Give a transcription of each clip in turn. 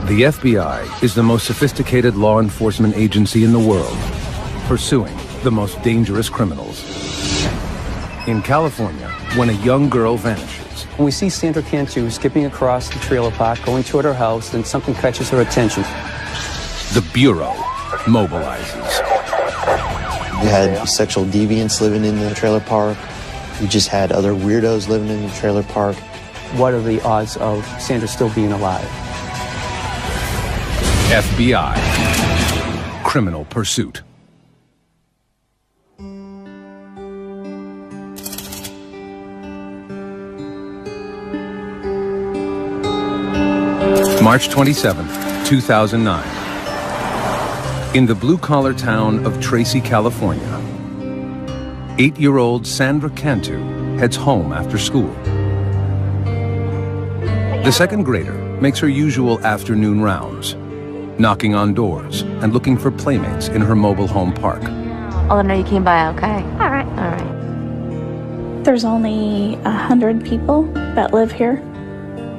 The FBI is the most sophisticated law enforcement agency in the world, pursuing the most dangerous criminals. In California, when a young girl vanishes, We see Sandra Cantu skipping across the trailer park, going toward her house, and something catches her attention. the Bureau mobilizes. You had sexual deviants living in the trailer park. You just had other weirdos living in the trailer park. What are the odds of Sandra still being alive? FBI. Criminal Pursuit. March 27th, 2009. In the blue-collar town of Tracy, California, 8-year-old Sandra Cantu heads home after school. The second grader makes her usual afternoon rounds, knocking on doors and looking for playmates in her mobile home park. Oh, no, you came by okay. All right, all right. There's only 100 people that live here,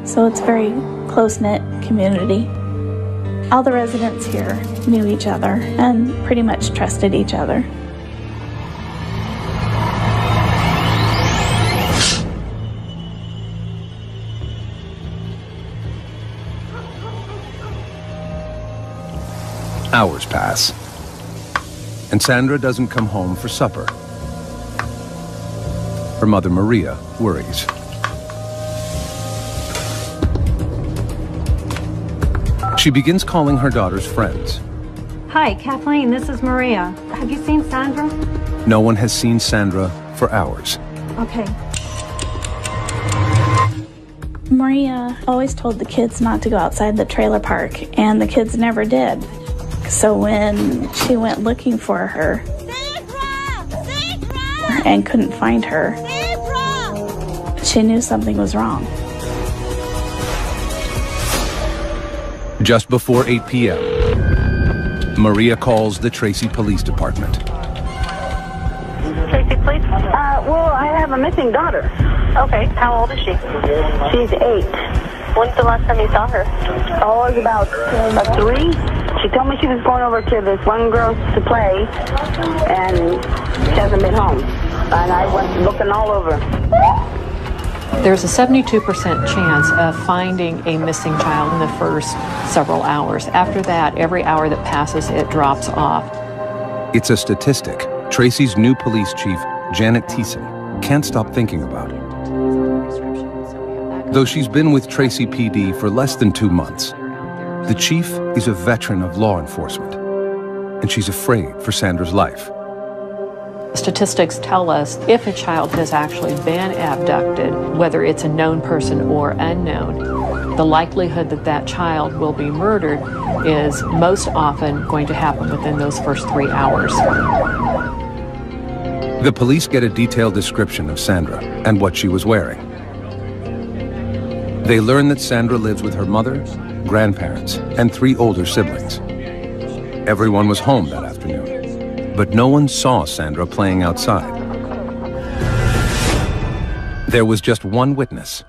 so it's a very close-knit community. All the residents here knew each other and pretty much trusted each other. Hours pass, and Sandra doesn't come home for supper. Her mother, Maria, worries. She begins calling her daughter's friends. Hi, Kathleen, this is Maria. Have you seen Sandra? No one has seen Sandra for hours. Okay. Maria always told the kids not to go outside the trailer park, and the kids never did. So when she went looking for her and couldn't find her, she knew something was wrong. Just before 8 p.m., Maria calls the Tracy Police Department. Tracy, please. Well, I have a missing daughter. Okay, how old is she? She's 8. When's the last time you saw her? Oh, it was about 3. She told me she was going over to this one girl to play, and she hasn't been home. And I went looking all over. There's a 72% chance of finding a missing child in the first several hours. After that, every hour that passes, it drops off. It's a statistic Tracy's new police chief, Janet Thiessen, can't stop thinking about. Though she's been with Tracy PD for less than 2 months, the chief is a veteran of law enforcement, and she's afraid for Sandra's life. Statistics tell us if a child has actually been abducted, whether it's a known person or unknown, the likelihood that that child will be murdered is most often going to happen within those first 3 hours. The police get a detailed description of Sandra and what she was wearing. They learn that Sandra lives with her mother, grandparents, and 3 older siblings. Everyone was home that afternoon, but no one saw Sandra playing outside. There was just one witness,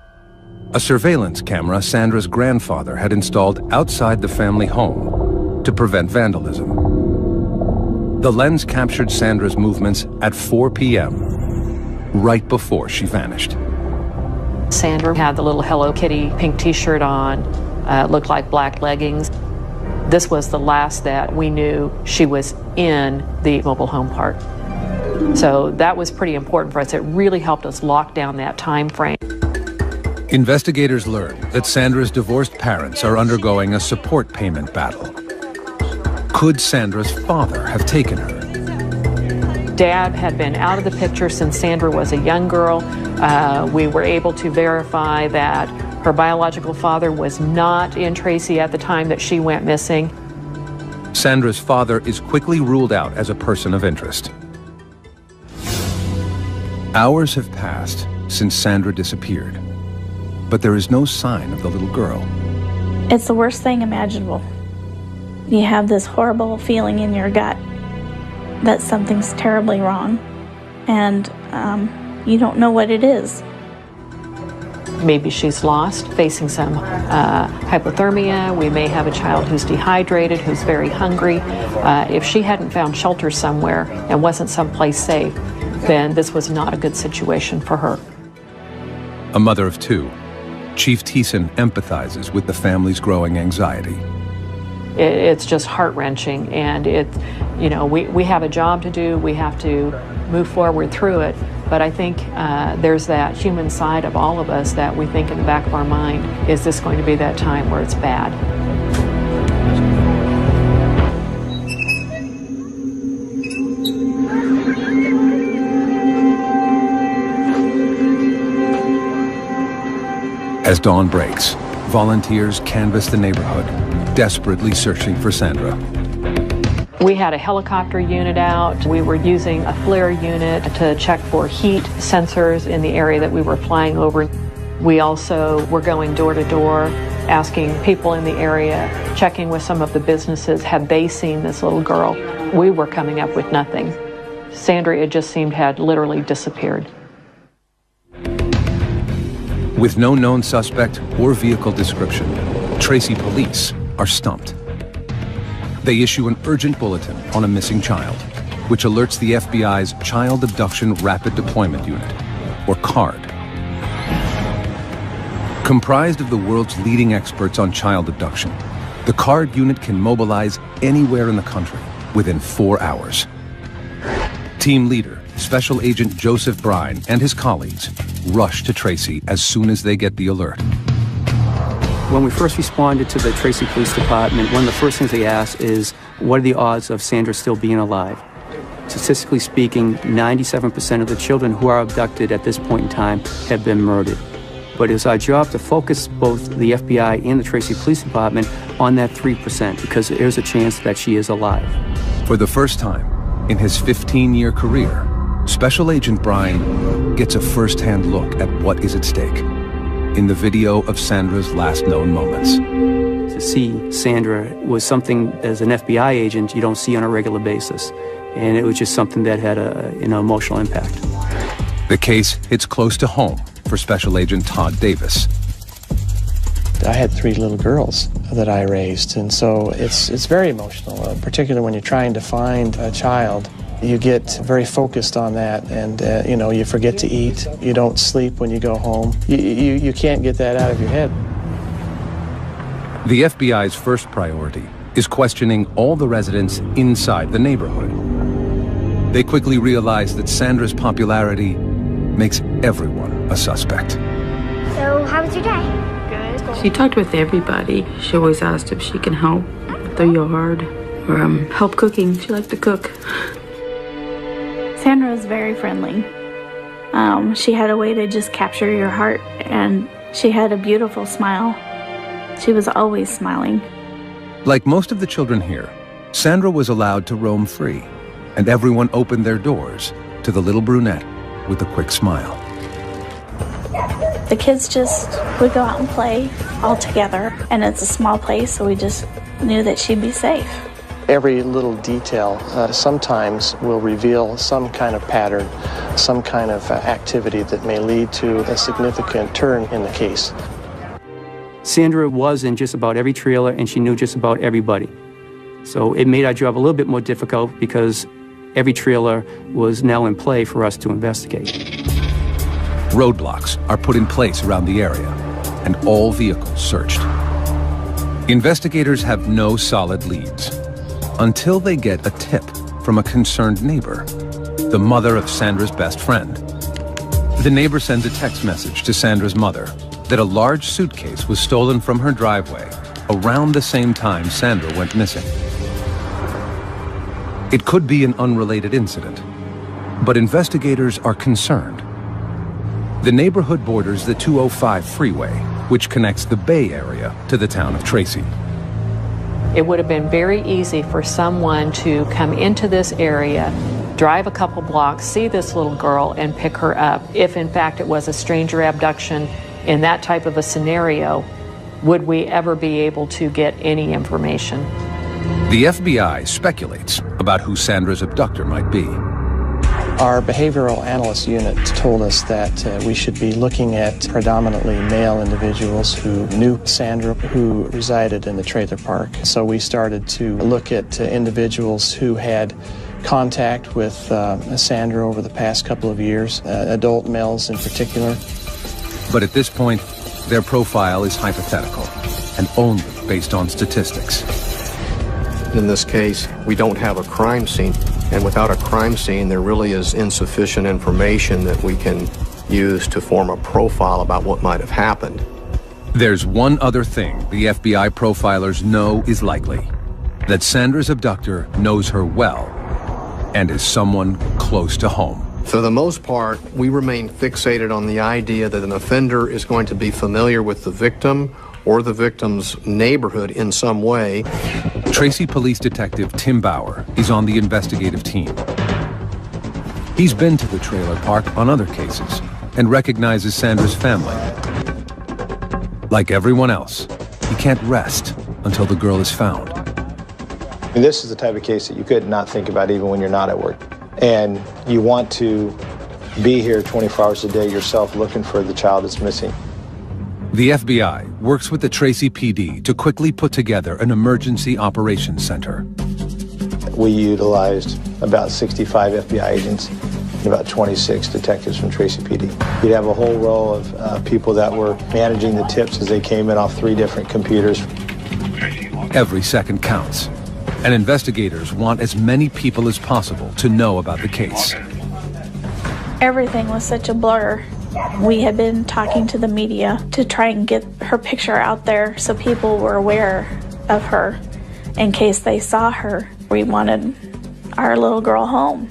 a surveillance camera Sandra's grandfather had installed outside the family home to prevent vandalism. The lens captured Sandra's movements at 4 p.m., right before she vanished. Sandra had the little Hello Kitty pink t-shirt on, looked like black leggings. This was the last that we knew she was in the mobile home park. So that was pretty important for us. It really helped us lock down that time frame. Investigators learned that Sandra's divorced parents are undergoing a support payment battle. Could Sandra's father have taken her? Dad had been out of the picture since Sandra was a young girl. We were able to verify that her biological father was not in Tracy at the time that she went missing. Sandra's father is quickly ruled out as a person of interest. Hours have passed since Sandra disappeared, but there is no sign of the little girl. It's the worst thing imaginable. You have this horrible feeling in your gut that something's terribly wrong, and you don't know what it is. Maybe she's lost, facing some hypothermia. We may have a child who's dehydrated, who's very hungry. If she hadn't found shelter somewhere and wasn't someplace safe, then this was not a good situation for her. A mother of two, Chief Thiessen empathizes with the family's growing anxiety. It's just heart-wrenching, and we have a job to do. We have to move forward through it. But I think there's that human side of all of us that we think in the back of our mind, is this going to be that time where it's bad? As dawn breaks, volunteers canvass the neighborhood, desperately searching for Sandra. We had a helicopter unit out. We were using a flare unit to check for heat sensors in the area that we were flying over. We also were going door to door, asking people in the area, checking with some of the businesses, had they seen this little girl? We were coming up with nothing. Sandra, it just seemed, had literally disappeared. With no known suspect or vehicle description, Tracy police are stumped. They issue an urgent bulletin on a missing child, which alerts the FBI's Child Abduction Rapid Deployment Unit, or CARD. Comprised of the world's leading experts on child abduction, the CARD unit can mobilize anywhere in the country within 4 hours. Team leader, Special Agent Joseph Brine, and his colleagues rush to Tracy as soon as they get the alert. When we first responded to the Tracy Police Department, one of the first things they asked is, what are the odds of Sandra still being alive? Statistically speaking, 97% of the children who are abducted at this point in time have been murdered. But it's our job to focus both the FBI and the Tracy Police Department on that 3%, because there's a chance that she is alive. For the first time in his 15-year career, Special Agent Brine gets a first-hand look at what is at stake in the video of Sandra's last known moments. To see Sandra was something, as an FBI agent, you don't see on a regular basis. And it was just something that had an emotional impact. The case hits close to home for Special Agent Todd Davis. I had 3 little girls that I raised, and so it's very emotional, particularly when you're trying to find a child. You get very focused on that, and you forget to eat. You don't sleep when you go home. You can't get that out of your head. The FBI's first priority is questioning all the residents inside the neighborhood. They quickly realize that Sandra's popularity makes everyone a suspect. So, how was your day? Good. She talked with everybody. She always asked if she can help with the yard or help cooking. She liked to cook. Sandra was very friendly. She had a way to just capture your heart, and she had a beautiful smile. She was always smiling. Like most of the children here, Sandra was allowed to roam free, and everyone opened their doors to the little brunette with a quick smile. The kids just would go out and play all together, and it's a small place, so we just knew that she'd be safe. Every little detail sometimes will reveal some kind of pattern, some kind of activity that may lead to a significant turn in the case. Sandra was in just about every trailer, and she knew just about everybody. So it made our job a little bit more difficult because every trailer was now in play for us to investigate. Roadblocks are put in place around the area, and all vehicles searched. Investigators have no solid leads until they get a tip from a concerned neighbor, the mother of Sandra's best friend. The neighbor sends a text message to Sandra's mother that a large suitcase was stolen from her driveway around the same time Sandra went missing. It could be an unrelated incident, but investigators are concerned. The neighborhood borders the 205 freeway, which connects the Bay Area to the town of Tracy. It would have been very easy for someone to come into this area, drive a couple blocks, see this little girl, and pick her up. If in fact it was a stranger abduction in that type of a scenario, would we ever be able to get any information? The FBI speculates about who Sandra's abductor might be. Our behavioral analyst unit told us that we should be looking at predominantly male individuals who knew Sandra, who resided in the trailer park. So we started to look at individuals who had contact with Sandra over the past couple of years, adult males in particular. But at this point, their profile is hypothetical and only based on statistics. In this case, we don't have a crime scene, and without a crime scene, there really is insufficient information that we can use to form a profile about what might have happened. There's one other thing the FBI profilers know is likely: that Sandra's abductor knows her well and is someone close to home. For the most part, we remain fixated on the idea that an offender is going to be familiar with the victim or the victim's neighborhood in some way. Tracy Police Detective Tim Bauer is on the investigative team. He's been to the trailer park on other cases and recognizes Sandra's family. Like everyone else, he can't rest until the girl is found. And this is the type of case that you could not think about even when you're not at work. And you want to be here 24 hours a day yourself looking for the child that's missing. The FBI works with the Tracy PD to quickly put together an emergency operations center. We utilized about 65 FBI agents and about 26 detectives from Tracy PD. We'd have a whole row of people that were managing the tips as they came in off 3 different computers. Every second counts, and investigators want as many people as possible to know about the case. Everything was such a blur. We had been talking to the media to try and get her picture out there so people were aware of her in case they saw her. We wanted our little girl home.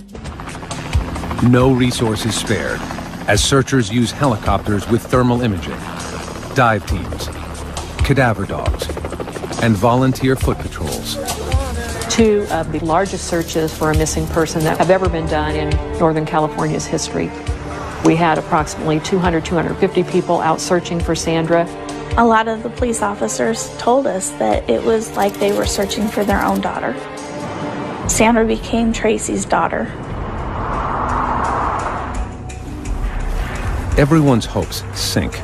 No resources spared, as searchers use helicopters with thermal imaging, dive teams, cadaver dogs, and volunteer foot patrols. 2 of the largest searches for a missing person that have ever been done in Northern California's history. We had approximately 250 people out searching for Sandra. A lot of the police officers told us that it was like they were searching for their own daughter. Sandra became Tracy's daughter. Everyone's hopes sink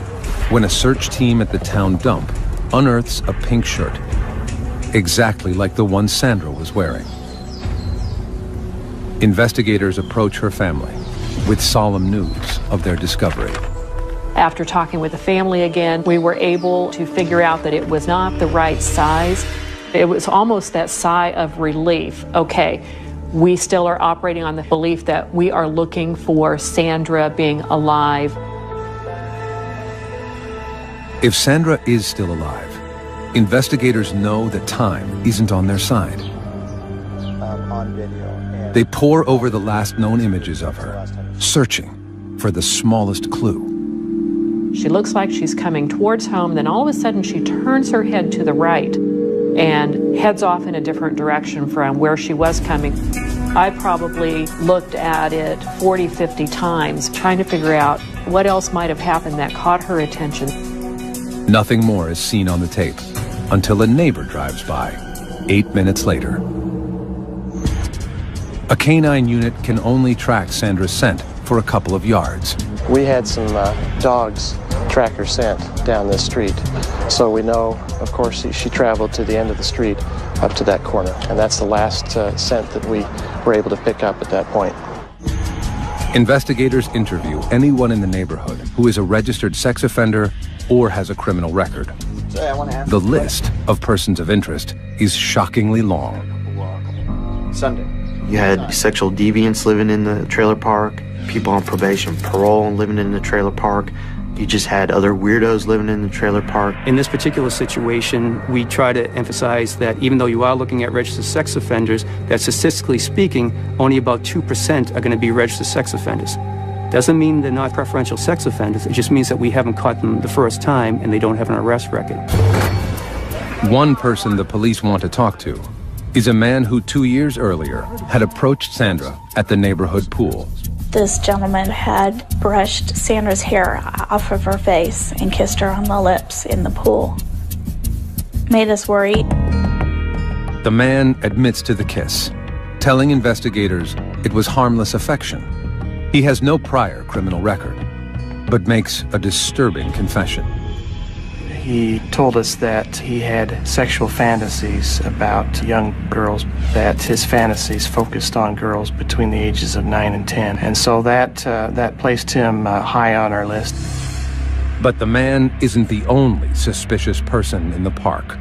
when a search team at the town dump unearths a pink shirt, exactly like the one Sandra was wearing. Investigators approach her family with solemn news of their discovery. After talking with the family again, we were able to figure out that it was not the right size. It was almost that sigh of relief. Okay, we still are operating on the belief that we are looking for Sandra being alive. If Sandra is still alive, investigators know that time isn't on their side. On video. They pore over the last known images of her, searching for the smallest clue. She looks like she's coming towards home, then all of a sudden she turns her head to the right and heads off in a different direction from where she was coming. I probably looked at it 40, 50 times, trying to figure out what else might have happened that caught her attention. Nothing more is seen on the tape until a neighbor drives by 8 minutes later. A canine unit can only track Sandra's scent for a couple of yards. We had some dogs track her scent down this street. So we know, of course, she traveled to the end of the street up to that corner. And that's the last scent that we were able to pick up at that point. Investigators interview anyone in the neighborhood who is a registered sex offender or has a criminal record. The list of persons of interest is shockingly long. Sunday. You had sexual deviants living in the trailer park, people on probation, parole living in the trailer park. You just had other weirdos living in the trailer park. In this particular situation, we try to emphasize that even though you are looking at registered sex offenders, that statistically speaking, only about 2% are going to be registered sex offenders. Doesn't mean they're not preferential sex offenders. It just means that we haven't caught them the first time and they don't have an arrest record. One person the police want to talk to is a man who 2 years earlier had approached Sandra at the neighborhood pool. This gentleman had brushed Sandra's hair off of her face and kissed her on the lips in the pool. Made us worry. The man admits to the kiss, telling investigators it was harmless affection He has no prior criminal record, but makes a disturbing confession. He told us that he had sexual fantasies about young girls, that his fantasies focused on girls between the ages of 9 and 10. And so that placed him high on our list. But the man isn't the only suspicious person in the park.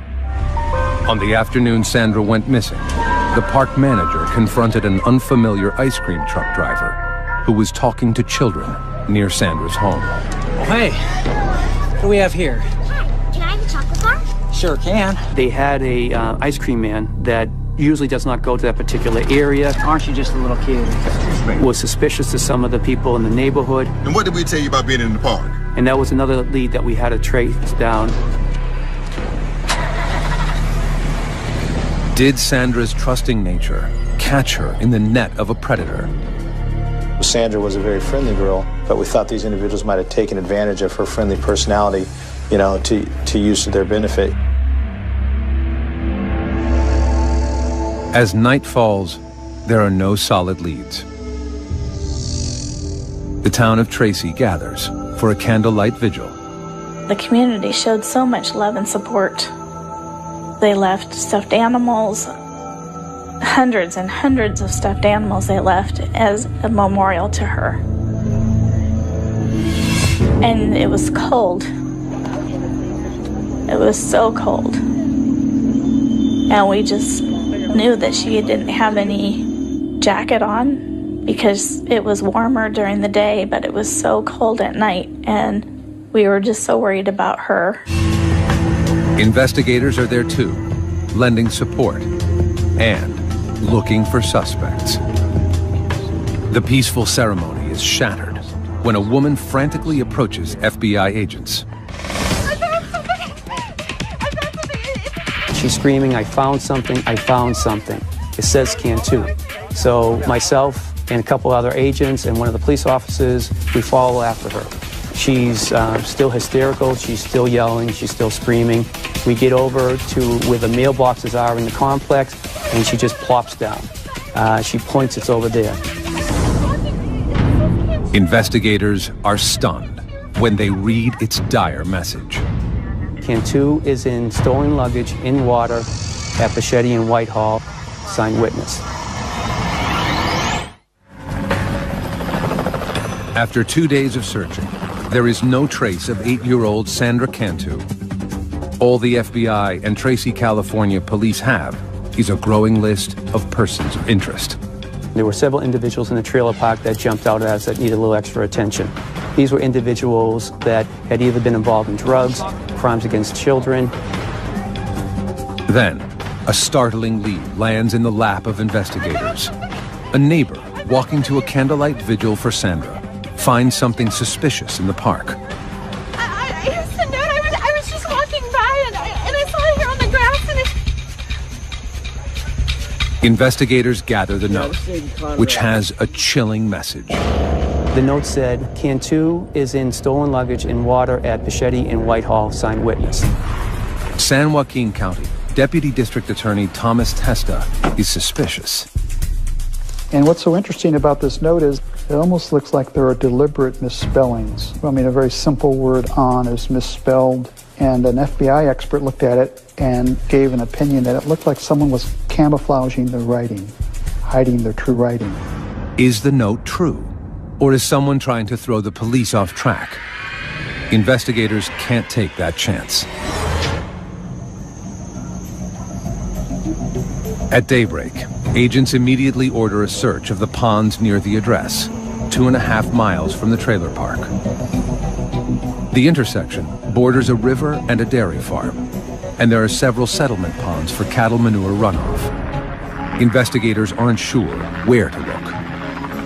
On the afternoon Sandra went missing, the park manager confronted an unfamiliar ice cream truck driver who was talking to children near Sandra's home. Oh, hey, what do we have here? Can I have a chocolate bar? Sure can. They had a ice cream man that usually does not go to that particular area. Aren't you just a little kid? Was suspicious to some of the people in the neighborhood. And what did we tell you about being in the park? And that was another lead that we had to trace down. Did Sandra's trusting nature catch her in the net of a predator? Sandra was a very friendly girl, but we thought these individuals might have taken advantage of her friendly personality, to use to their benefit. As night falls, there are no solid leads. The town of Tracy gathers for a candlelight vigil. The community showed so much love and support. They left stuffed animals, hundreds and hundreds of stuffed animals they left as a memorial to her. And it was cold. It was so cold. And we just knew that she didn't have any jacket on because it was warmer during the day, but it was so cold at night, and we were just so worried about her. Investigators are there too, lending support and looking for suspects. The peaceful ceremony is shattered when a woman frantically approaches FBI agents. She's screaming, "I found something, I found something." It says Cantu. So myself and a couple other agents and one of the police officers, we follow after her. She's still hysterical, she's still yelling, she's still screaming. We get over to where the mailboxes are in the complex, and she just plops down. She points, "It's over there." Investigators are stunned when they read its dire message. Cantu is in stolen luggage in water at Bichetti and Whitehall. Signed witness. After 2 days of searching, there is no trace of 8-year-old Sandra Cantu. All the FBI and Tracy, California police have is a growing list of persons of interest. There were several individuals in the trailer park that jumped out at us that needed a little extra attention. These were individuals that had either been involved in drugs, crimes against children. Then, a startling lead lands in the lap of investigators. A neighbor walking to a candlelight vigil for Sandra finds something suspicious in the park. I was just walking by and I saw it here on the grass and Investigators gather the note, which has a chilling message. The note said, "Cantu is in stolen luggage in water at Bichetti and Whitehall, signed witness." San Joaquin County Deputy District Attorney Thomas Testa is suspicious. And what's so interesting about this note is it almost looks like there are deliberate misspellings. I mean, a very simple word, "on," is misspelled, and an FBI expert looked at it and gave an opinion that it looked like someone was camouflaging the writing, hiding their true writing. Is the note true? Or is someone trying to throw the police off track? Investigators can't take that chance. At daybreak, agents immediately order a search of the ponds near the address, 2.5 miles from the trailer park. The intersection borders a river and a dairy farm, and there are several settlement ponds for cattle manure runoff. Investigators aren't sure where to look.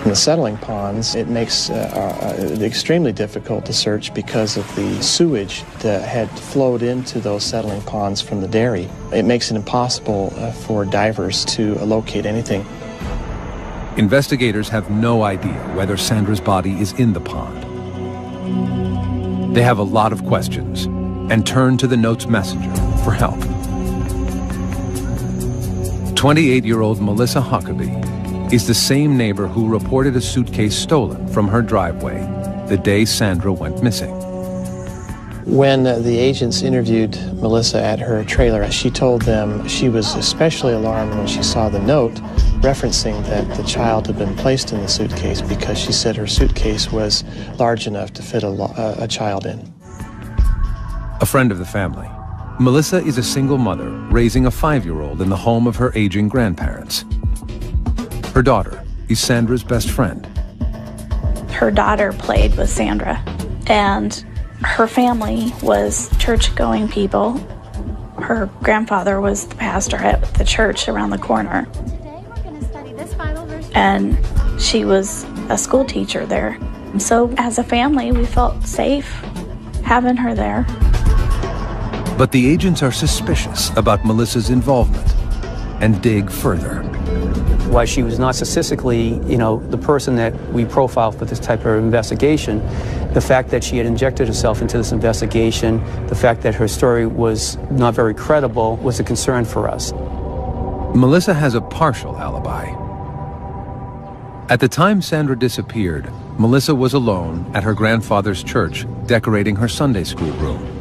In the settling ponds, it makes it extremely difficult to search because of the sewage that had flowed into those settling ponds from the dairy. It makes it impossible for divers to locate anything. Investigators have no idea whether Sandra's body is in the pond. They have a lot of questions and turn to the note's messenger for help. 28-year-old Melissa Huckabee is the same neighbor who reported a suitcase stolen from her driveway the day Sandra went missing. When the agents interviewed Melissa at her trailer, she told them she was especially alarmed when she saw the note referencing that the child had been placed in the suitcase because she said her suitcase was large enough to fit a child in. A friend of the family, Melissa is a single mother raising a 5-year-old in the home of her aging grandparents. Her daughter is Sandra's best friend. Her daughter played with Sandra, and her family was church-going people. Her grandfather was the pastor at the church around the corner. And she was a school teacher there. So as a family, we felt safe having her there. But the agents are suspicious about Melissa's involvement and dig further. Why she was not statistically, the person that we profile for this type of investigation, the fact that she had injected herself into this investigation, the fact that her story was not very credible was a concern for us. Melissa has a partial alibi. At the time Sandra disappeared, Melissa was alone at her grandfather's church decorating her Sunday school room.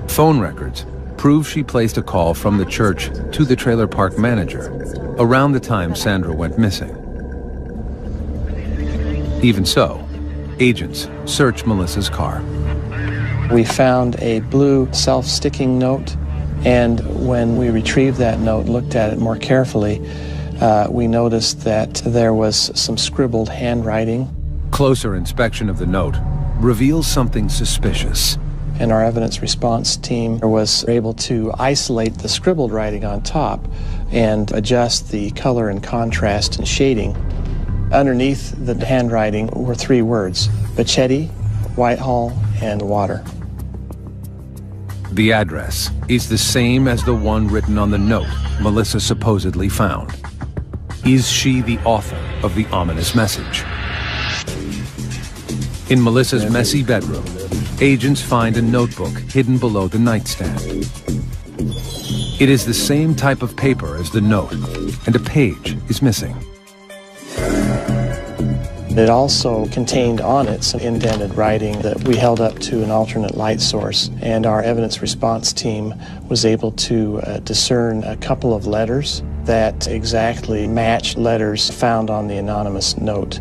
Phone records prove she placed a call from the church to the trailer park manager around the time Sandra went missing. Even so, agents search Melissa's car. We found a blue self-sticking note, and when we retrieved that note and looked at it more carefully, we noticed that there was some scribbled handwriting. Closer inspection of the note reveals something suspicious. And our evidence response team was able to isolate the scribbled writing on top and adjust the color and contrast and shading. Underneath the handwriting were 3 words: Bachetti, Whitehall, and water. The address is the same as the one written on the note Melissa supposedly found. Is she the author of the ominous message? In Melissa's messy bedroom, agents find a notebook hidden below the nightstand. It is the same type of paper as the note, and a page is missing. It also contained on it some indented writing that we held up to an alternate light source, and our evidence response team was able to discern a couple of letters that exactly matched letters found on the anonymous note.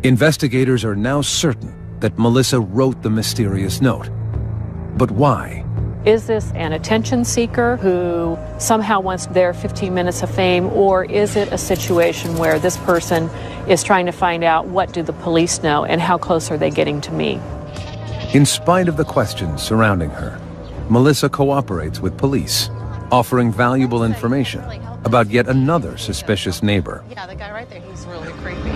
Investigators are now certain that Melissa wrote the mysterious note. But why? Is this an attention seeker who somehow wants their 15 minutes of fame, or is it a situation where this person is trying to find out what do the police know and how close are they getting to me? In spite of the questions surrounding her, Melissa cooperates with police, offering valuable information about yet another suspicious neighbor. Yeah, the guy right there, he's really creepy.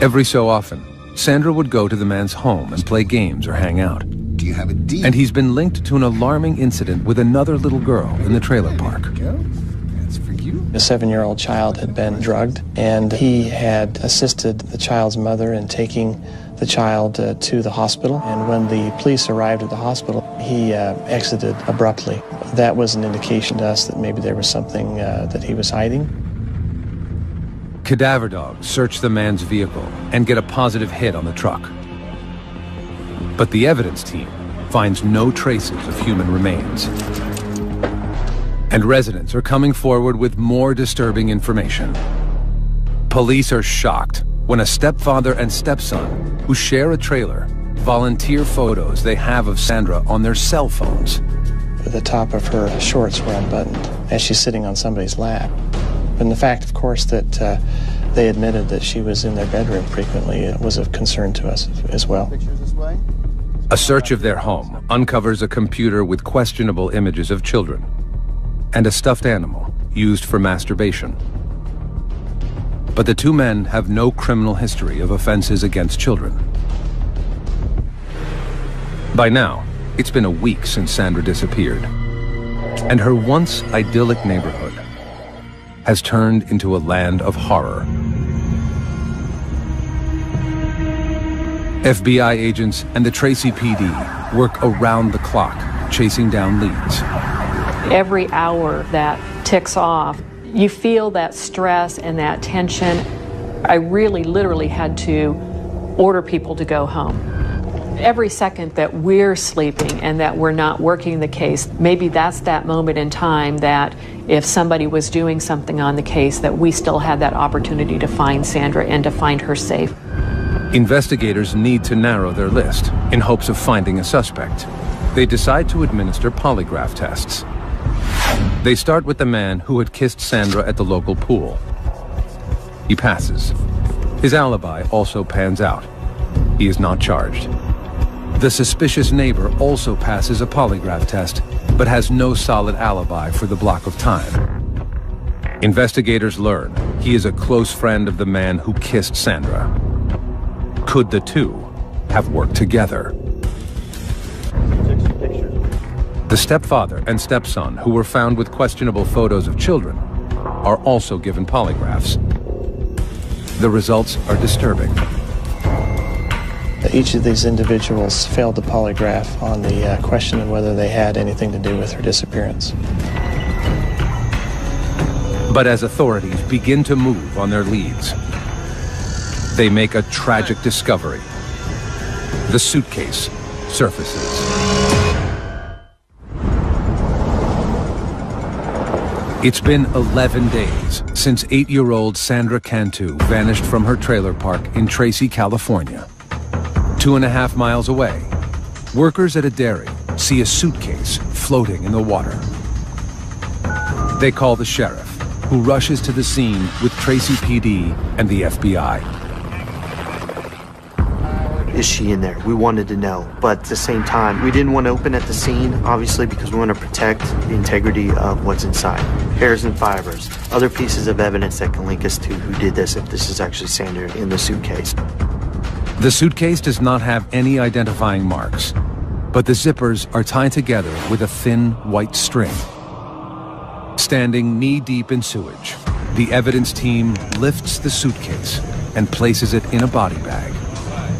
Every so often, Sandra would go to the man's home and play games or hang out. Do you have a deed? And he's been linked to an alarming incident with another little girl in the trailer park. That's for you. A 7-year-old child had been drugged, and he had assisted the child's mother in taking the child to the hospital. And when the police arrived at the hospital, he exited abruptly. That was an indication to us that maybe there was something that he was hiding. Cadaver dogs search the man's vehicle and get a positive hit on the truck. But the evidence team finds no traces of human remains. And residents are coming forward with more disturbing information. Police are shocked when a stepfather and stepson who share a trailer volunteer photos they have of Sandra on their cell phones. The top of her shorts were unbuttoned as she's sitting on somebody's lap. And the fact, of course, that they admitted that she was in their bedroom frequently was of concern to us as well. A search of their home uncovers a computer with questionable images of children and a stuffed animal used for masturbation. But the 2 men have no criminal history of offenses against children. By now, it's been a week since Sandra disappeared, and her once idyllic neighborhood has turned into a land of horror. FBI agents and the Tracy PD work around the clock, chasing down leads. Every hour that ticks off, You feel that stress and that tension. I really literally had to order people to go home. Every second that we're sleeping and that we're not working the case, maybe that's that moment in time that if somebody was doing something on the case, that we still had that opportunity to find Sandra and to find her safe. Investigators need to narrow their list in hopes of finding a suspect. They decide to administer polygraph tests. They start with the man who had kissed Sandra at the local pool. He passes. His alibi also pans out. He is not charged. The suspicious neighbor also passes a polygraph test, but has no solid alibi for the block of time. Investigators learn he is a close friend of the man who kissed Sandra. Could the two have worked together? The stepfather and stepson, who were found with questionable photos of children, are also given polygraphs. The results are disturbing. Each of these individuals failed the polygraph on the question of whether they had anything to do with her disappearance. But as authorities begin to move on their leads, they make a tragic discovery. The suitcase surfaces. It's been 11 days since 8-year-old Sandra Cantu vanished from her trailer park in Tracy, California. 2.5 miles away, workers at a dairy see a suitcase floating in the water. They call the sheriff, who rushes to the scene with Tracy PD and the FBI. Is she in there? We wanted to know, but at the same time, we didn't want to open at the scene, obviously, because we want to protect the integrity of what's inside. Hairs and fibers, other pieces of evidence that can link us to who did this, if this is actually Sandra in the suitcase. The suitcase does not have any identifying marks, but the zippers are tied together with a thin white string. Standing knee-deep in sewage, the evidence team lifts the suitcase and places it in a body bag.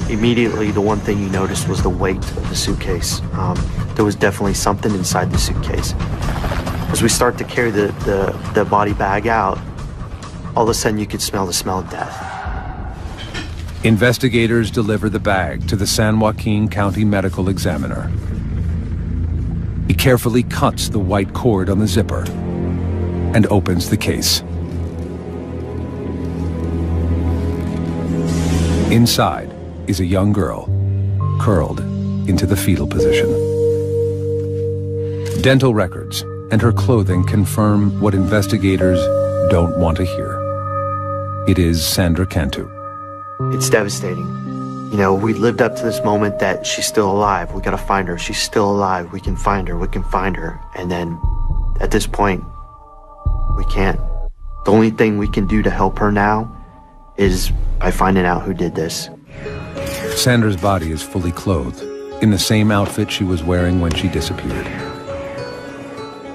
Immediately, the one thing you noticed was the weight of the suitcase. There was definitely something inside the suitcase. As we start to carry the body bag out, all of a sudden you could smell the smell of death. Investigators deliver the bag to the San Joaquin County Medical Examiner. He carefully cuts the white cord on the zipper and opens the case. Inside is a young girl, curled into the fetal position. Dental records and her clothing confirm what investigators don't want to hear. It is Sandra Cantu. It's devastating. You know, we lived up to this moment that she's still alive. We gotta find her. She's still alive. We can find her. We can find her. And then at this point, we can't. The only thing we can do to help her now is by finding out who did this. Sandra's body is fully clothed, in the same outfit she was wearing when she disappeared.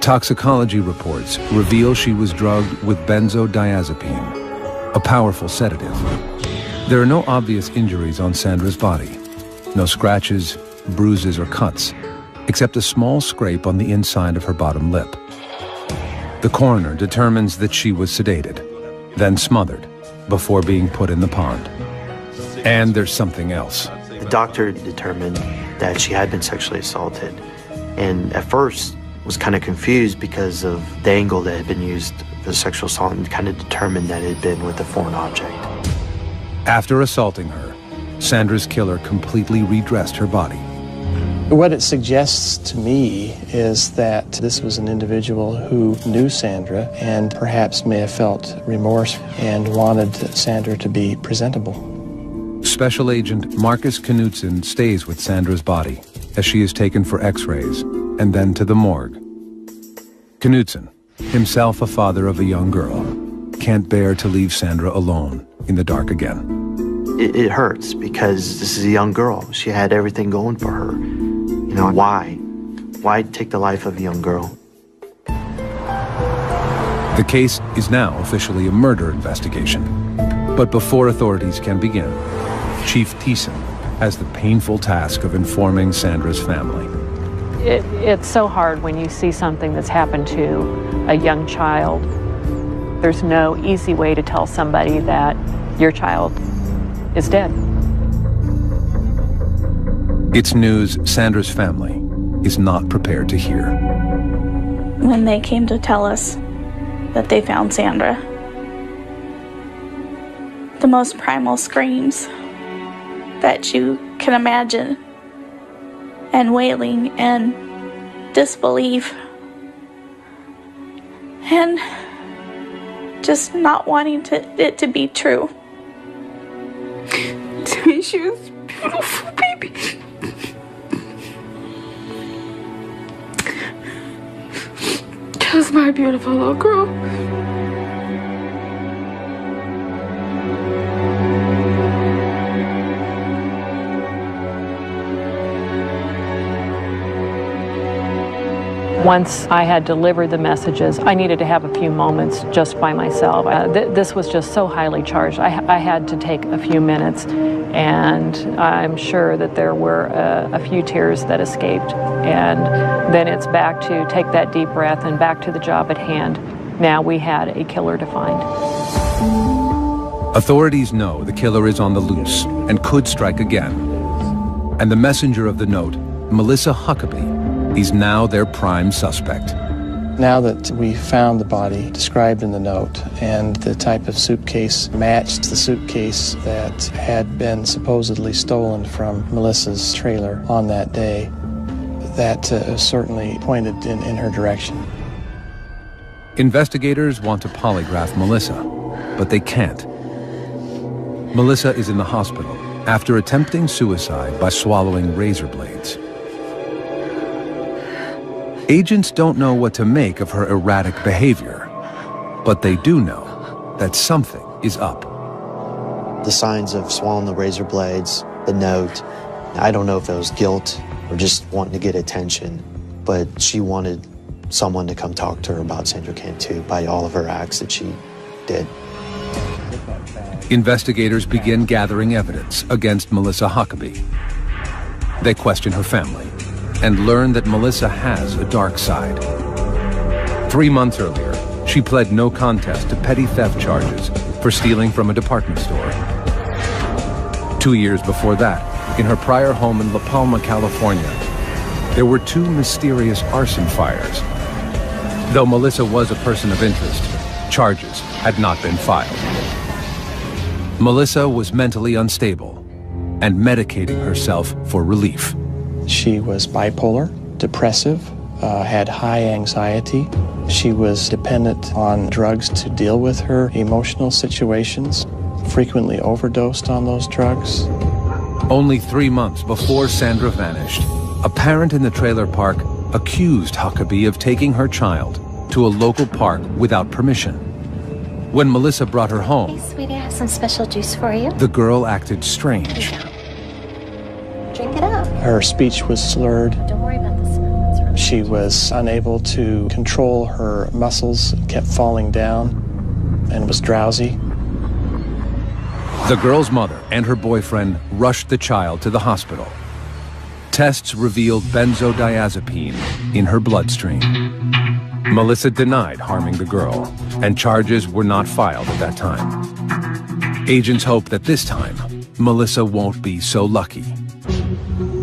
Toxicology reports reveal she was drugged with benzodiazepine, a powerful sedative. There are no obvious injuries on Sandra's body. No scratches, bruises, or cuts, except a small scrape on the inside of her bottom lip. The coroner determines that she was sedated, then smothered, before being put in the pond. And there's something else. The doctor determined that she had been sexually assaulted, and at first was kind of confused because of the angle that had been used for the sexual assault, and kind of determined that it had been with a foreign object. After assaulting her, Sandra's killer completely redressed her body. What it suggests to me is that this was an individual who knew Sandra and perhaps may have felt remorse and wanted Sandra to be presentable. Special Agent Marcus Knudsen stays with Sandra's body as she is taken for x-rays and then to the morgue. Knudsen, himself a father of a young girl, can't bear to leave Sandra alone in the dark again. It hurts because this is a young girl. She had everything going for her. You know, why? Why take the life of a young girl? The case is now officially a murder investigation. But before authorities can begin, Chief Thiessen has the painful task of informing Sandra's family. It's so hard when you see something that's happened to a young child There's no easy way to tell somebody that your child is dead. It's news Sandra's family is not prepared to hear. When they came to tell us that they found Sandra, the most primal screams that you can imagine, and wailing and disbelief, and just not wanting it to be true. To me, she was a beautiful baby. She was my beautiful little girl. Once I had delivered the messages, I needed to have a few moments just by myself. This was just so highly charged. I had to take a few minutes, and I'm sure that there were a few tears that escaped. And then it's back to take that deep breath and back to the job at hand. Now we had a killer to find. Authorities know the killer is on the loose and could strike again. And the messenger of the note, Melissa Huckabee, is now their prime suspect. Now that we found the body described in the note, and the type of suitcase matched the suitcase that had been supposedly stolen from Melissa's trailer on that day, that certainly pointed in her direction. Investigators want to polygraph Melissa, but they can't. Melissa is in the hospital after attempting suicide by swallowing razor blades. Agents don't know what to make of her erratic behavior, but they do know that something is up. The signs of swallowing the razor blades, the note, I don't know if it was guilt or just wanting to get attention, but she wanted someone to come talk to her about Sandra Cantu by all of her acts that she did. Investigators begin gathering evidence against Melissa Huckabee. They question her family and learn that Melissa has a dark side. 3 months earlier, she pled no contest to petty theft charges for stealing from a department store. 2 years before that, in her prior home in La Palma, California, there were 2 mysterious arson fires. Though Melissa was a person of interest, charges had not been filed. Melissa was mentally unstable and medicating herself for relief. She was bipolar, depressive, had high anxiety. She was dependent on drugs to deal with her emotional situations, frequently overdosed on those drugs. Only 3 months before Sandra vanished, a parent in the trailer park accused Huckabee of taking her child to a local park without permission. When Melissa brought her home, Hey, sweetie, I have some special juice for you. the girl acted strange. Drink it up. Her speech was slurred. Don't worry about the smell. It's really She was unable to control her muscles, kept falling down, and was drowsy. The girl's mother and her boyfriend rushed the child to the hospital. Tests revealed benzodiazepine in her bloodstream. Melissa denied harming the girl, and charges were not filed at that time. Agents hope that this time, Melissa won't be so lucky.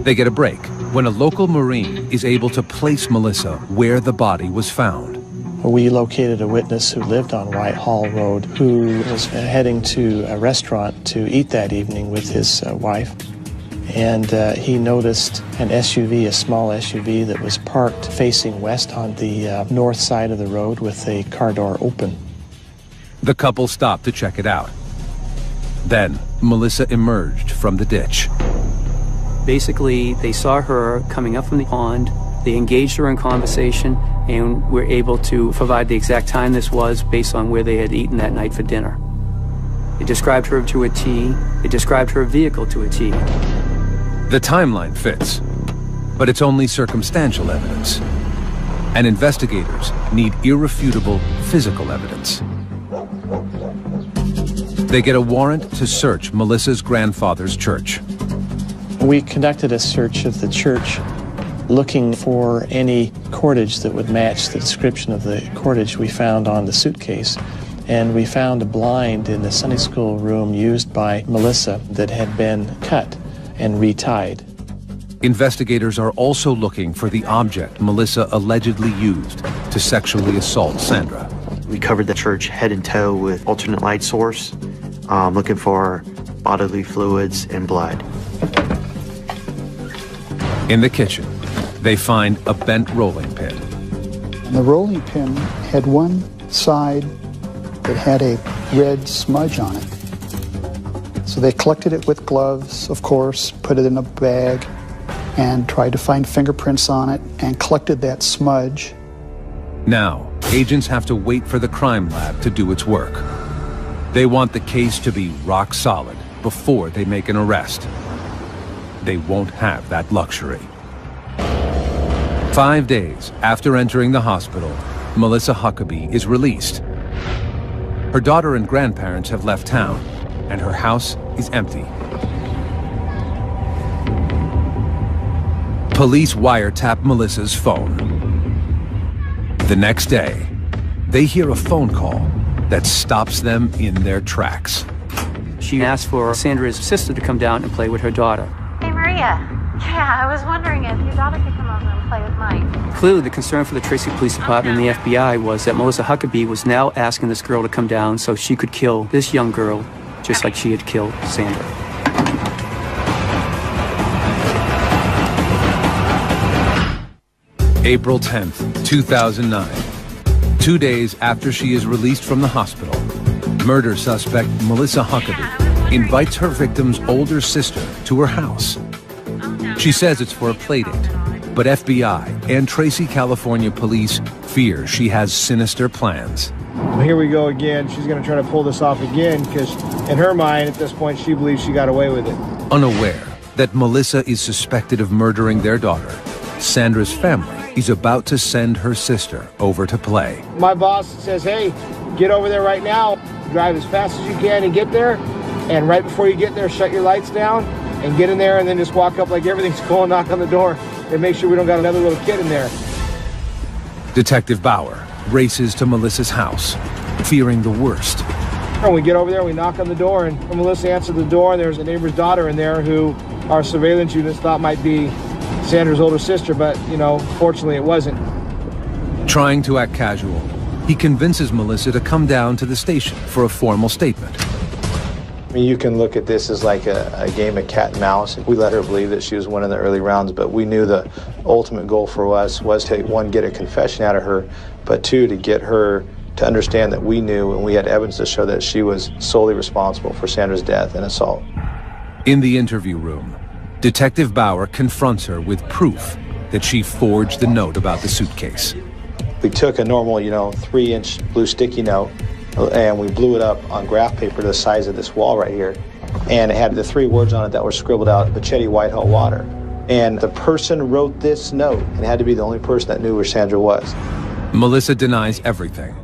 They get a break when a local Marine is able to place Melissa where the body was found. We located a witness who lived on Whitehall Road who was heading to a restaurant to eat that evening with his wife. And he noticed an SUV, a small SUV that was parked facing west on the north side of the road with a car door open. The couple stopped to check it out. Then, Melissa emerged from the ditch. Basically, they saw her coming up from the pond. They engaged her in conversation and were able to provide the exact time this was based on where they had eaten that night for dinner. They described her to a T. They described her vehicle to a T. The timeline fits, but it's only circumstantial evidence. And investigators need irrefutable physical evidence. They get a warrant to search Melissa's grandfather's church. We conducted a search of the church looking for any cordage that would match the description of the cordage we found on the suitcase. and we found a blind in the Sunday school room used by Melissa that had been cut and retied. Investigators are also looking for the object Melissa allegedly used to sexually assault Sandra. We covered the church head and toe with alternate light source, looking for bodily fluids and blood. In the kitchen, they find a bent rolling pin. And the rolling pin had one side that had a red smudge on it. So they collected it with gloves, of course, put it in a bag, and tried to find fingerprints on it and collected that smudge. Now, agents have to wait for the crime lab to do its work. They want the case to be rock solid before they make an arrest. They won't have that luxury. 5 days after entering the hospital, Melissa Huckabee is released. Her daughter and grandparents have left town, and her house is empty. Police wiretap Melissa's phone. The next day, they hear a phone call that stops them in their tracks. She asked for Sandra's sister to come down and play with her daughter. Hey, Maria. Yeah, I was wondering if your daughter could come over and play with Mike. Clearly, the concern for the Tracy Police Department and the FBI was that Melissa Huckabee was now asking this girl to come down so she could kill this young girl, just like she had killed Sandra. April 10th, 2009. 2 days after she is released from the hospital, murder suspect Melissa Huckabee invites her victim's older sister to her house. She says it's for a playdate, but FBI and Tracy, California police fear she has sinister plans. Here we go again. She's going to try to pull this off again because in her mind at this point she believes she got away with it. Unaware that Melissa is suspected of murdering their daughter, Sandra's family is about to send her sister over to play. My boss says, hey, get over there right now. Drive as fast as you can and get there. And right before you get there, shut your lights down and get in there and then just walk up like everything's cool and knock on the door and make sure we don't got another little kid in there. Detective Bauer races to Melissa's house, fearing the worst. When we get over there, we knock on the door, and when Melissa answered the door, there's a neighbor's daughter in there who our surveillance units thought might be Sandra's older sister, but, you know, fortunately it wasn't. Trying to act casual, he convinces Melissa to come down to the station for a formal statement. I mean, you can look at this as like a game of cat and mouse. We let her believe that she was winning the early rounds, but we knew the ultimate goal for us was to, one, get a confession out of her, but two, to get her to understand that we knew and we had evidence to show that she was solely responsible for Sandra's death and assault. In the interview room, Detective Bauer confronts her with proof that she forged the note about the suitcase. We took a normal, 3-inch blue sticky note and we blew it up on graph paper the size of this wall right here. And it had the 3 words on it that were scribbled out, Pachetti Whitehall Water. And the person wrote this note and had to be the only person that knew where Sandra was. Melissa denies everything.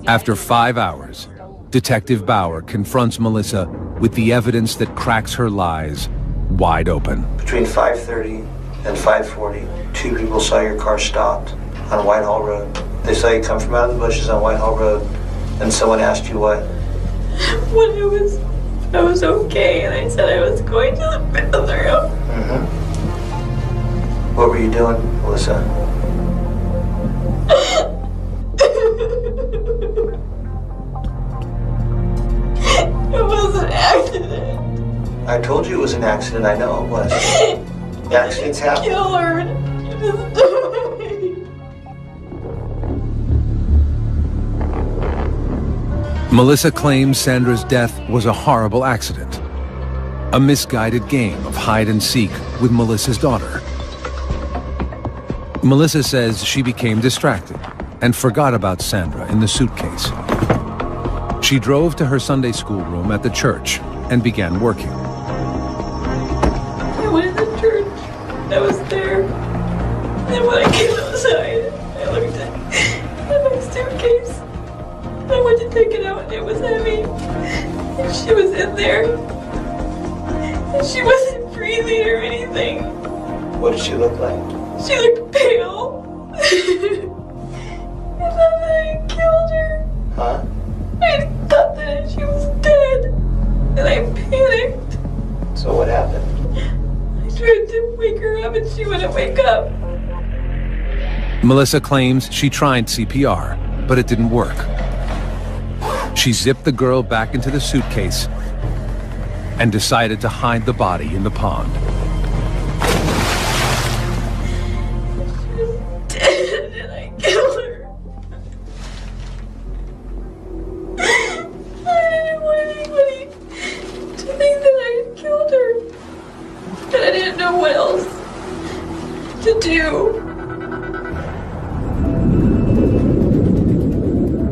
After 5 hours, Detective Bauer confronts Melissa with the evidence that cracks her lies wide open. Between 5:30 and 5:40, 2 people saw your car stopped on Whitehall Road. They saw you come from out of the bushes on Whitehall Road, and someone asked you what? When I was okay, and I said I was going to the bathroom. Mm-hmm. What were you doing, Melissa? It was an accident. I told you it was an accident. I know it was. Accidents happen. Kill her. You just died. Melissa claims Sandra's death was a horrible accident, a misguided game of hide and seek with Melissa's daughter. Melissa says she became distracted and forgot about Sandra in the suitcase. She drove to her Sunday school room at the church and began working. I went in the church. I was there. And when I came outside, I looked at my suitcase. I went to take it out and it was heavy. And she was in there. And she wasn't breathing or anything. What did she look like? She looked pale. And then I killed her. Huh? up and she wouldn't wake up. Melissa claims she tried CPR, but it didn't work. She zipped the girl back into the suitcase and decided to hide the body in the pond. Dead and I killed her. I didn't want anybody to think that I had killed her. But I didn't know what else to do.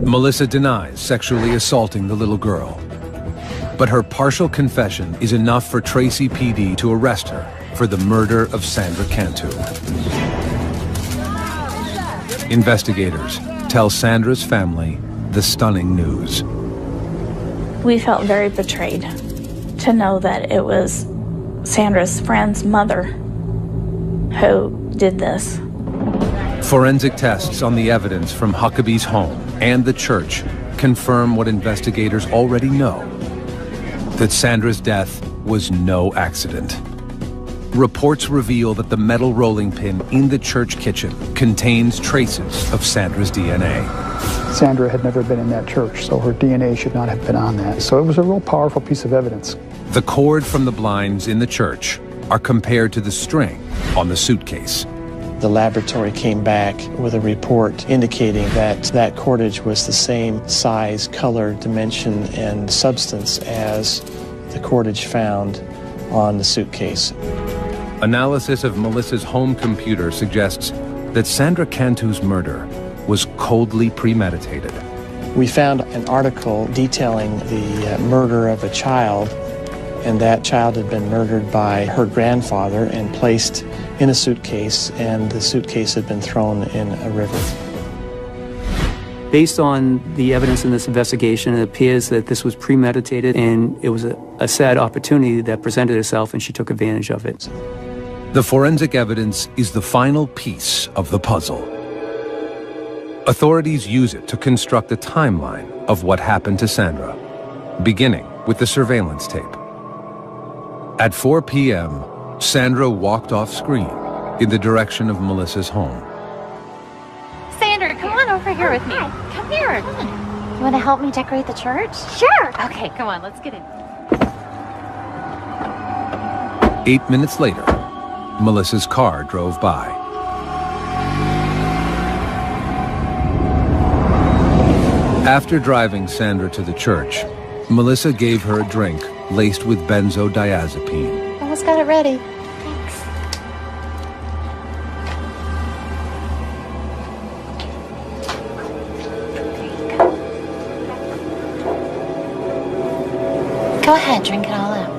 Melissa denies sexually assaulting the little girl, but her partial confession is enough for Tracy PD to arrest her for the murder of Sandra Cantu. Investigators tell Sandra's family the stunning news. We felt very betrayed to know that it was Sandra's friend's mother who did this. Forensic tests on the evidence from Huckabee's home and the church confirm what investigators already know, that Sandra's death was no accident. Reports reveal that the metal rolling pin in the church kitchen contains traces of Sandra's DNA. Sandra had never been in that church, so her DNA should not have been on that. So it was a real powerful piece of evidence. The cord from the blinds in the church are compared to the string on the suitcase. The laboratory came back with a report indicating that that cordage was the same size, color, dimension, and substance as the cordage found on the suitcase. Analysis of Melissa's home computer suggests that Sandra Cantu's murder was coldly premeditated. We found an article detailing the murder of a child, and that child had been murdered by her grandfather and placed in a suitcase, and the suitcase had been thrown in a river. Based on the evidence in this investigation, it appears that this was premeditated, and it was a sad opportunity that presented itself, and she took advantage of it. The forensic evidence is the final piece of the puzzle. Authorities use it to construct a timeline of what happened to Sandra, beginning with the surveillance tape. At 4 p.m., Sandra walked off screen in the direction of Melissa's home. Sandra, come on over here with me. Come here. You want to help me decorate the church? Sure. Okay, come on, let's get in. 8 minutes later, Melissa's car drove by. After driving Sandra to the church, Melissa gave her a drink laced with benzodiazepine. Almost got it ready. Thanks. Go ahead, drink it all up.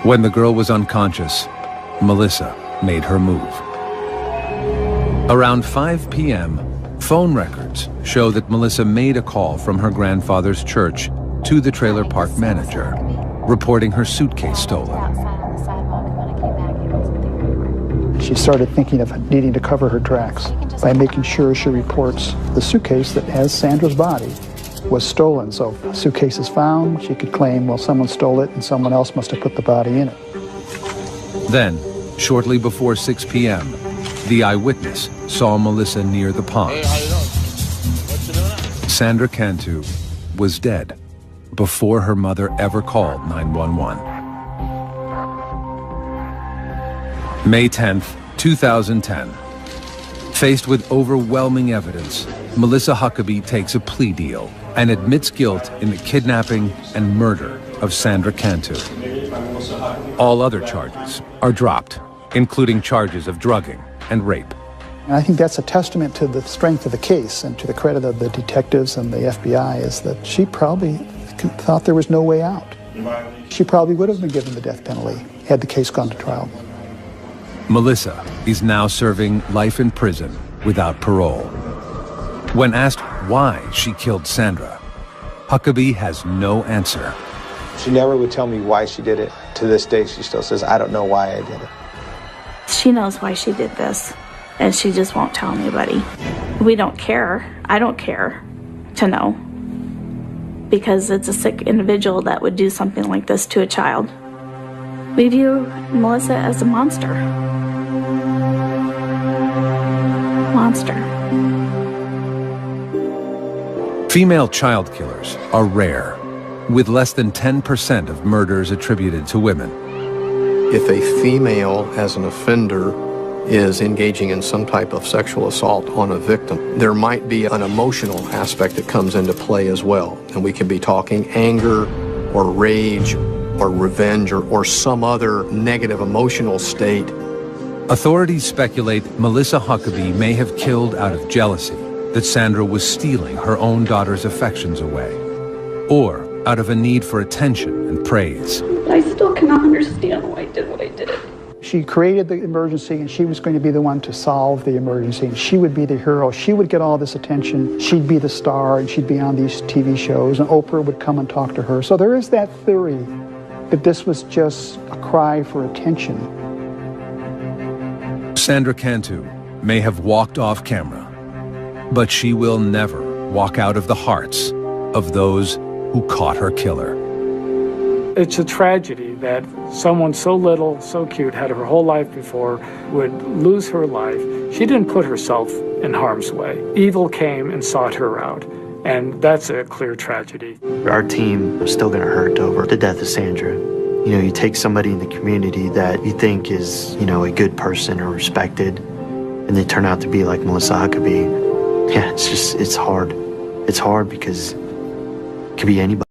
When the girl was unconscious, Melissa made her move. Around 5 p.m., phone records show that Melissa made a call from her grandfather's church to the trailer park manager, reporting her suitcase stolen. She started thinking of needing to cover her tracks by making sure she reports the suitcase that has Sandra's body was stolen. So if the suitcase is found, she could claim, well, someone stole it and someone else must have put the body in it. Then, shortly before 6 p.m., the eyewitness saw Melissa near the pond. Hey, how you doing? What you doing? Sandra Cantu was dead before her mother ever called 911. May 10th, 2010. Faced with overwhelming evidence, Melissa Huckabee takes a plea deal and admits guilt in the kidnapping and murder of Sandra Cantu. All other charges are dropped, including charges of drugging and rape. And I think that's a testament to the strength of the case and to the credit of the detectives and the FBI, is that she probably thought there was no way out. She probably would have been given the death penalty had the case gone to trial. Melissa is now serving life in prison without parole. When asked why she killed Sandra, Huckabee has no answer. She never would tell me why she did it. To this day, she still says, I don't know why I did it. She knows why she did this. and she just won't tell anybody. We don't care. I don't care to know, because it's a sick individual that would do something like this to a child. We view Melissa as a monster. Monster. Female child killers are rare, with less than 10% of murders attributed to women. If a female, as an offender, is engaging in some type of sexual assault on a victim, there might be an emotional aspect that comes into play as well. And we could be talking anger or rage or revenge or some other negative emotional state. Authorities speculate Melissa Huckabee may have killed out of jealousy that Sandra was stealing her own daughter's affections away, or out of a need for attention and praise. I still cannot understand why I did what I did. She created the emergency, and she was going to be the one to solve the emergency, and she would be the hero. She would get all this attention. She'd be the star, and she'd be on these TV shows, and Oprah would come and talk to her. So there is that theory that this was just a cry for attention. Sandra Cantu may have walked off camera, but she will never walk out of the hearts of those who caught her killer. It's a tragedy that someone so little, so cute, had her whole life before, would lose her life. She didn't put herself in harm's way. Evil came and sought her out, and that's a clear tragedy. Our team is still going to hurt over the death of Sandra. You know, you take somebody in the community that you think is, you know, a good person or respected, and they turn out to be like Melissa Huckabee. Yeah, it's hard. It's hard because it could be anybody.